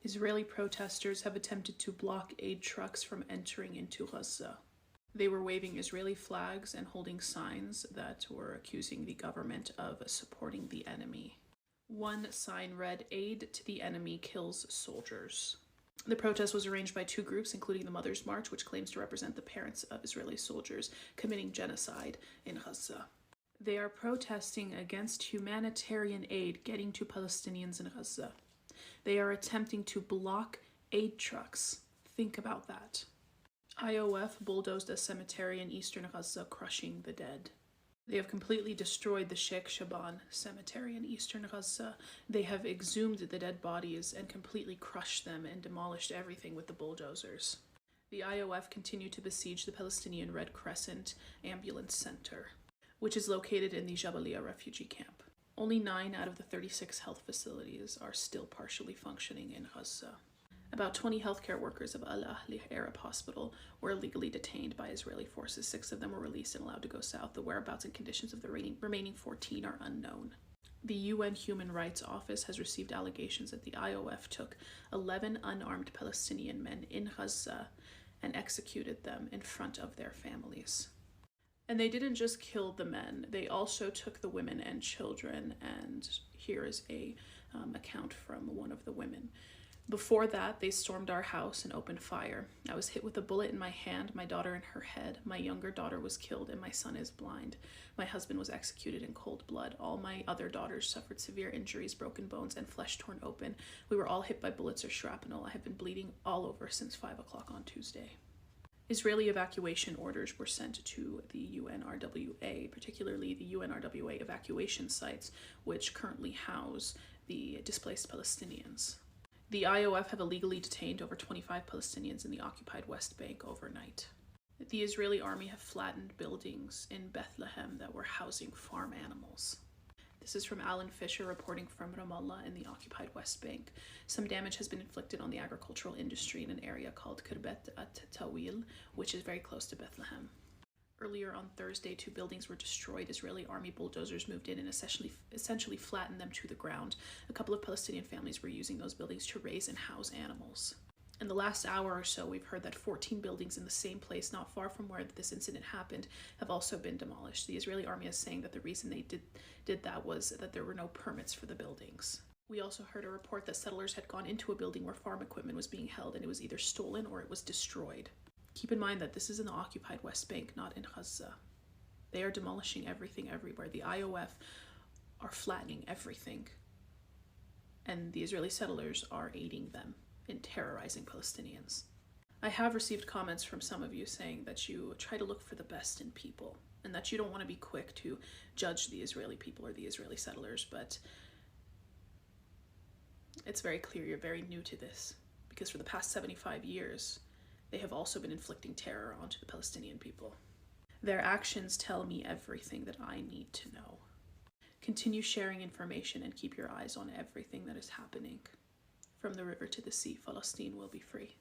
Israeli protesters have attempted to block aid trucks from entering into Gaza. They were waving Israeli flags and holding signs that were accusing the government of supporting the enemy. One sign read, "Aid to the enemy kills soldiers." The protest was arranged by two groups, including the Mother's March, which claims to represent the parents of Israeli soldiers committing genocide in Gaza. They are protesting against humanitarian aid getting to Palestinians in Gaza. They are attempting to block aid trucks. Think about that. IOF bulldozed a cemetery in eastern Gaza, crushing the dead. They have completely destroyed the Sheikh Shaban cemetery in eastern Gaza. They have exhumed the dead bodies and completely crushed them and demolished everything with the bulldozers. The IOF continue to besiege the Palestinian Red Crescent Ambulance Center, which is located in the Jabalia refugee camp. Only 9 out of the 36 health facilities are still partially functioning in Gaza. About 20 healthcare workers of Al Ahli Arab Hospital were illegally detained by Israeli forces. 6 of them were released and allowed to go south. The whereabouts and conditions of the remaining 14 are unknown. The UN Human Rights Office has received allegations that the IOF took 11 unarmed Palestinian men in Gaza and executed them in front of their families. And they didn't just kill the men, they also took the women and children, and here is a account from one of the women. "Before that, they stormed our house and opened fire. I was hit with a bullet in my hand, my daughter in her head. My younger daughter was killed and my son is blind. My husband was executed in cold blood. All my other daughters suffered severe injuries, broken bones, and flesh torn open. We were all hit by bullets or shrapnel. I have been bleeding all over since 5 o'clock on Tuesday." Israeli evacuation orders were sent to the UNRWA, particularly the UNRWA evacuation sites, which currently house the displaced Palestinians. The IOF have illegally detained over 25 Palestinians in the occupied West Bank overnight. The Israeli army have flattened buildings in Bethlehem that were housing farm animals. This is from Alan Fisher reporting from Ramallah in the occupied West Bank. Some damage has been inflicted on the agricultural industry in an area called Kirbet at-Tawil, which is very close to Bethlehem. Earlier on Thursday, 2 buildings were destroyed. Israeli army bulldozers moved in and essentially flattened them to the ground. A couple of Palestinian families were using those buildings to raise and house animals. In the last hour or so, we've heard that 14 buildings in the same place, not far from where this incident happened, have also been demolished. The Israeli army is saying that the reason they did that was that there were no permits for the buildings. We also heard a report that settlers had gone into a building where farm equipment was being held and it was either stolen or it was destroyed. Keep in mind that this is in the occupied West Bank, not in Gaza. They are demolishing everything everywhere. The IOF are flattening everything, and the Israeli settlers are aiding them in terrorizing Palestinians. I have received comments from some of you saying that you try to look for the best in people and that you don't want to be quick to judge the Israeli people or the Israeli settlers, but it's very clear you're very new to this, because for the past 75 years, they have also been inflicting terror onto the Palestinian people. Their actions tell me everything that I need to know. Continue sharing information and keep your eyes on everything that is happening. From the river to the sea, Palestine will be free.